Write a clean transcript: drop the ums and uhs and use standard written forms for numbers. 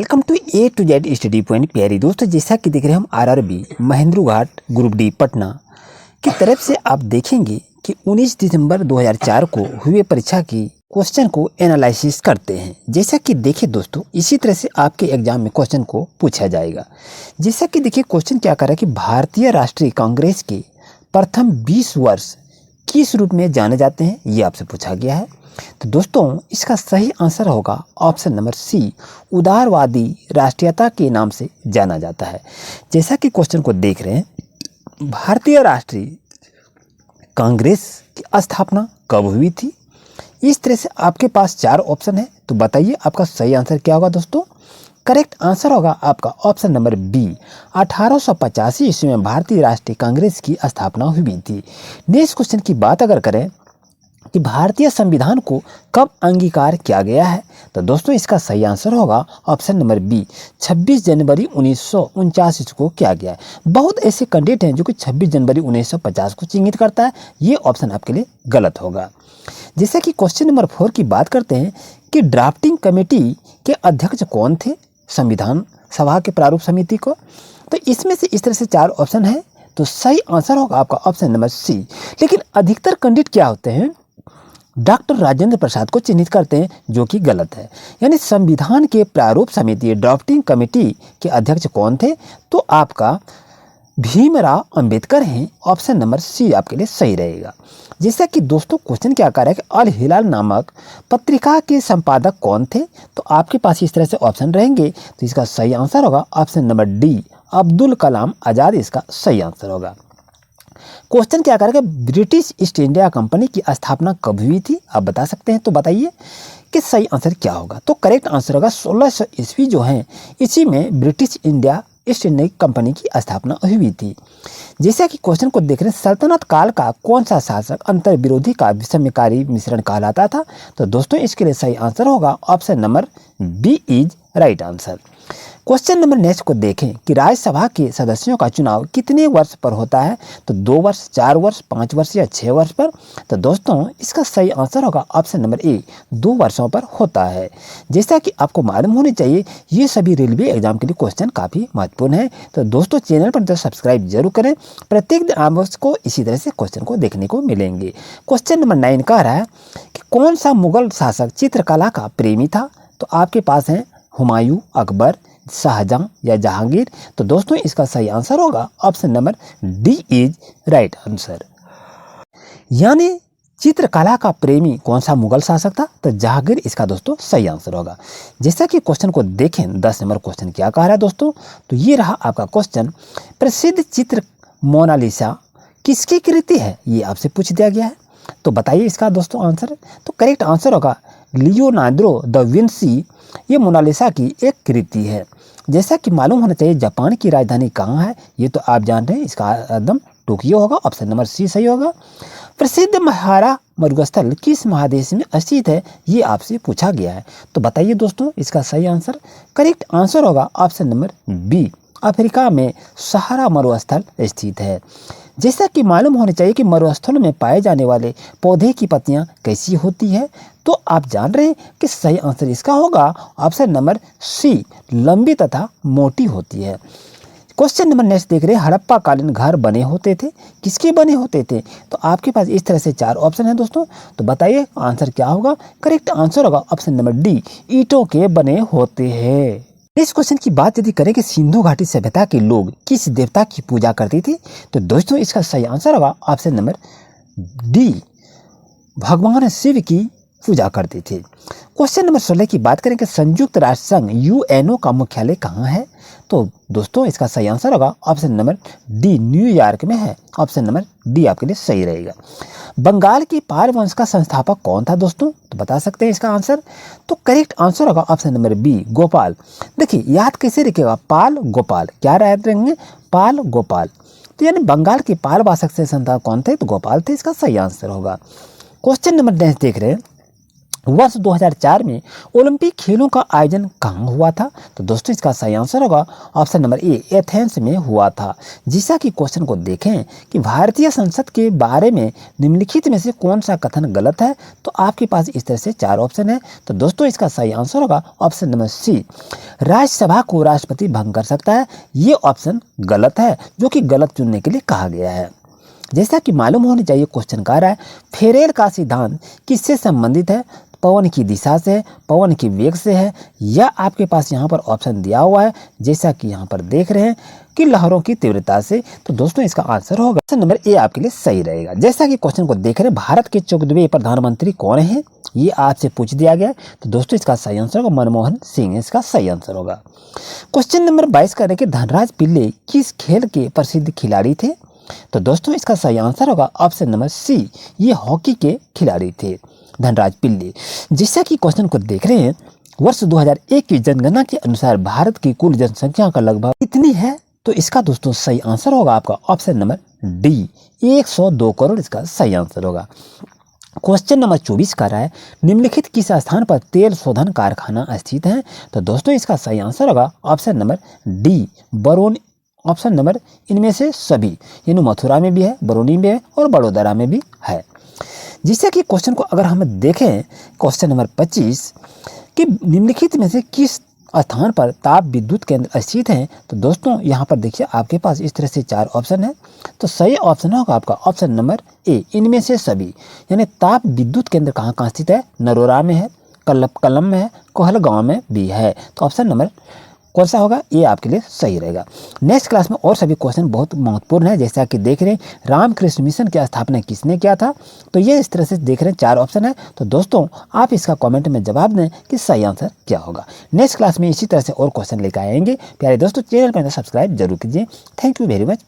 Welcome to A to Z study point. प्यारी दोस्तों, जैसा कि देख रहे हैं हम RRB Mahendra Ghat group D Patna की तरफ से आप देखेंगे कि 19 दिसंबर 2004 को हुए परीक्षा की क्वेश्चन को एनालिसिस करते हैं। जैसा कि देखिए दोस्तों, इसी तरह से आपके एग्जाम में क्वेश्चन को पूछा जाएगा। जैसा कि देखिए क्वेश्चन क्या कर रहा है कि भारतीय राष्ट्रीय कांग्रेस के प्रथम 20 वर्ष किस रूप में जाने जाते हैं, ये आपसे पूछा गया है। तो दोस्तों इसका सही आंसर होगा ऑप्शन नंबर सी, उदारवादी राष्ट्रीयता के नाम से जाना जाता है। जैसा कि क्वेश्चन को देख रहे हैं, भारतीय राष्ट्रीय कांग्रेस की स्थापना कब हुई थी। इस तरह से आपके पास 4 ऑप्शन है, तो बताइए आपका सही आंसर क्या होगा। दोस्तों करेक्ट आंसर होगा आपका ऑप्शन नंबर बी, 1885 ईस्वी में भारतीय राष्ट्रीय कांग्रेस की स्थापना हुई थी। नेक्स्ट क्वेश्चन की बात अगर करें कि भारतीय संविधान को कब अंगीकार किया गया है, तो दोस्तों इसका सही आंसर होगा ऑप्शन नंबर बी, 26 जनवरी 1949 को किया गया है। बहुत ऐसे कैंडिडेट हैं जो कि 26 जनवरी 1950 को चिन्हित करता है, ये ऑप्शन आपके लिए गलत होगा। जैसे कि क्वेश्चन नंबर 4 की बात करते हैं कि ड्राफ्टिंग कमेटी के अध्यक्ष कौन थे संविधान सभा के प्रारूप समिति को, तो इसमें से इस तरह से 4 ऑप्शन है, तो सही आंसर होगा आपका ऑप्शन नंबर सी। लेकिन अधिकतर कैंडिडेट क्या होते हैं, डॉक्टर राजेंद्र प्रसाद को चिन्हित करते हैं, जो कि गलत है। यानी संविधान के प्रारूप समिति ड्राफ्टिंग कमेटी के अध्यक्ष कौन थे, तो आपका भीमराव अंबेडकर हैं। ऑप्शन नंबर सी आपके लिए सही रहेगा। जैसा कि दोस्तों क्वेश्चन क्या कर रहा है कि अल हिलाल नामक पत्रिका के संपादक कौन थे, तो आपके पास इस तरह से ऑप्शन रहेंगे, तो इसका सही आंसर होगा option number D, Abdul Kalam Azad इसका सही आंसर होगा। क्वेश्चन क्या करेगा, ब्रिटिश ईस्ट इंडिया कंपनी की स्थापना कब हुई थी, आप बता सकते हैं, तो बताइए कि सही आंसर क्या होगा। तो करेक्ट आंसर होगा 1600 ईस्वी जो है, इसी में ब्रिटिश ईस्ट इंडिया कंपनी की स्थापना हुई थी। जैसा कि क्वेश्चन को देख रहे हैं, सल्तनत काल का कौन सा शासक अंतर विरोधी का विषमकारी मिश्रण कहलाता था, तो दोस्तों इसके लिए सही आंसर होगा option number B is right answer. Question number next को देखें कि राज्यसभा के सदस्यों का चुनाव कितने वर्ष पर होता है, तो 2 वर्ष, 4 वर्ष, 5 वर्ष या 6 वर्ष पर, तो दोस्तों इसका सही आंसर होगा ऑप्शन नंबर ए, 2 वर्षों पर होता है। जैसा कि आपको मालूम होनी चाहिए, ये सभी रेलवे एग्जाम के लिए क्वेश्चन काफ़ी महत्वपूर्ण है, तो दोस्तों चैनल पर सब्सक्राइब जरूर करें। प्रत्येक दिन आपको इसी तरह से क्वेश्चन को देखने को मिलेंगे। क्वेश्चन नंबर 9 कह रहा है कि कौन सा मुगल शासक चित्रकला का प्रेमी था, तो आपके पास है हुमायूं, अकबर, शाहजहां या जहांगीर, तो दोस्तों इसका सही आंसर होगा option number D is right answer. यानी चित्रकला का प्रेमी कौन सा मुगल शासक था, तो जहांगीर इसका दोस्तों सही आंसर होगा। जैसा कि क्वेश्चन को देखें, 10 नंबर क्वेश्चन क्या कह रहा है दोस्तों, तो ये रहा आपका क्वेश्चन, प्रसिद्ध चित्र मोनालिसा किसकी कृति है, ये आपसे पूछ दिया गया है, तो बताइए इसका दोस्तों आंसर। तो करेक्ट आंसर होगा लियोनार्डो द विंसी, ये मोनालिसा की एक कृति है। जैसा कि मालूम होना चाहिए जापान की राजधानी कहाँ है, ये तो आप जान रहे हैं, इसका एकदम टोक्यो होगा, ऑप्शन नंबर सी सही होगा। प्रसिद्ध महारा मरुस्थल किस महादेश में स्थित है, ये आपसे पूछा गया है, तो बताइए दोस्तों इसका सही आंसर। करेक्ट आंसर होगा ऑप्शन नंबर बी, अफ्रीका में सहारा मरुस्थल स्थित है। जैसा कि मालूम होना चाहिए कि मरुस्थल में पाए जाने वाले पौधे की पत्तियां कैसी होती है, तो आप जान रहे हैं कि सही आंसर इसका होगा ऑप्शन नंबर सी, लंबी तथा मोटी होती है। क्वेश्चन नंबर नेक्स्ट देख रहे हैं, हड़प्पा कालीन घर बने होते थे, किसके बने होते थे, तो आपके पास इस तरह से 4 ऑप्शन है दोस्तों, तो बताइए आंसर क्या होगा। करेक्ट आंसर होगा ऑप्शन नंबर डी, ईंटों के बने होते हैं। इस क्वेश्चन की बात यदि करें कि सिंधु घाटी सभ्यता के लोग किस देवता की पूजा करते थे, तो दोस्तों इसका सही आंसर होगा ऑप्शन नंबर डी, भगवान शिव की पूजा करते थे। क्वेश्चन नंबर 16 की बात करें कि संयुक्त राष्ट्र संघ यूएनओ का मुख्यालय कहाँ है, तो दोस्तों इसका सही आंसर होगा ऑप्शन नंबर डी, न्यूयॉर्क में है। ऑप्शन नंबर डी आपके लिए सही रहेगा। बंगाल की पाल वंश का संस्थापक कौन था दोस्तों, तो बता सकते हैं इसका आंसर। तो करेक्ट आंसर होगा ऑप्शन नंबर बी, गोपाल। देखिए याद कैसे रखिएगा, पाल गोपाल, क्या याद रखेंगे, पाल गोपाल, तो यानी बंगाल के पाल वासक से संस्थापक कौन थे, तो गोपाल थे, इसका सही आंसर होगा। क्वेश्चन नंबर 10 देख रहे हैं वर्ष 2004 में ओलंपिक खेलों का आयोजन कहाँ हुआ था? तो दोस्तों इसका सही आंसर होगा ऑप्शन नंबर ए, एथेंस में हुआ था। जैसा कि क्वेश्चन को देखें कि भारतीय संसद के बारे में निम्नलिखित में से कौन सा कथन गलत है, तो आपके पास इस तरह से 4 ऑप्शन है। तो दोस्तों इसका सही आंसर होगा ऑप्शन नंबर सी, राज्यसभा को राष्ट्रपति भंग कर सकता है। ये ऑप्शन गलत है, जो कि गलत चुनने के लिए कहा गया है। जैसा कि मालूम होना चाहिए, क्वेश्चन कह रहा है फेरेल का सिद्धांत किससे संबंधित है? पवन की दिशा से है, पवन की वेग से है, या आपके पास यहाँ पर ऑप्शन दिया हुआ है जैसा कि यहाँ पर देख रहे हैं कि लहरों की तीव्रता से। तो दोस्तों इसका आंसर होगा ऑप्शन नंबर ए आपके लिए सही रहेगा। जैसा कि क्वेश्चन को देख रहे हैं, भारत के 14वें प्रधानमंत्री कौन है, ये आपसे पूछ दिया गया। तो दोस्तों इसका सही आंसर होगा मनमोहन सिंह, इसका सही आंसर होगा। क्वेश्चन नंबर 22 कह रहे हैं कि धनराज पिल्ले किस खेल के प्रसिद्ध खिलाड़ी थे? तो दोस्तों इसका सही आंसर होगा ऑप्शन नंबर सी, ये हॉकी के खिलाड़ी थे धनराज पिल्ले। जैसा कि क्वेश्चन को देख रहे हैं, वर्ष 2001 की जनगणना के अनुसार भारत की कुल जनसंख्या का लगभग कितनी है? तो इसका दोस्तों सही आंसर होगा आपका ऑप्शन नंबर डी, 102 करोड़ इसका सही आंसर होगा। क्वेश्चन नंबर 24 कर रहा है निम्नलिखित किस स्थान पर तेल शोधन कारखाना स्थित है? तो दोस्तों इसका सही आंसर होगा option number D, Barauni. Option number इनमें से सभी, यानी मथुरा में भी है, बरौनी में है और बड़ोदरा में भी है। जिससे कि क्वेश्चन को अगर हम देखें, क्वेश्चन नंबर 25 कि निम्नलिखित में से किस स्थान पर ताप विद्युत केंद्र स्थित हैं? तो दोस्तों यहाँ पर देखिए आपके पास इस तरह से 4 ऑप्शन है। तो सही ऑप्शन होगा आपका ऑप्शन नंबर ए, इनमें से सभी, यानी ताप विद्युत केंद्र कहाँ कहाँ स्थित है? नरोरा में है, कलम में है, कोहलगांव में भी है। तो ऑप्शन नंबर कौन सा होगा? ये आपके लिए सही रहेगा। नेक्स्ट क्लास में और सभी क्वेश्चन बहुत महत्वपूर्ण है। जैसा कि देख रहे हैं रामकृष्ण मिशन की स्थापना किसने किया था? तो ये इस तरह से देख रहे हैं 4 ऑप्शन है। तो दोस्तों आप इसका कमेंट में जवाब दें कि सही आंसर क्या होगा। नेक्स्ट क्लास में इसी तरह से और क्वेश्चन लेकर आएंगे। प्यारे दोस्तों चैनल पर सब्सक्राइब जरूर कीजिए। Thank you very much.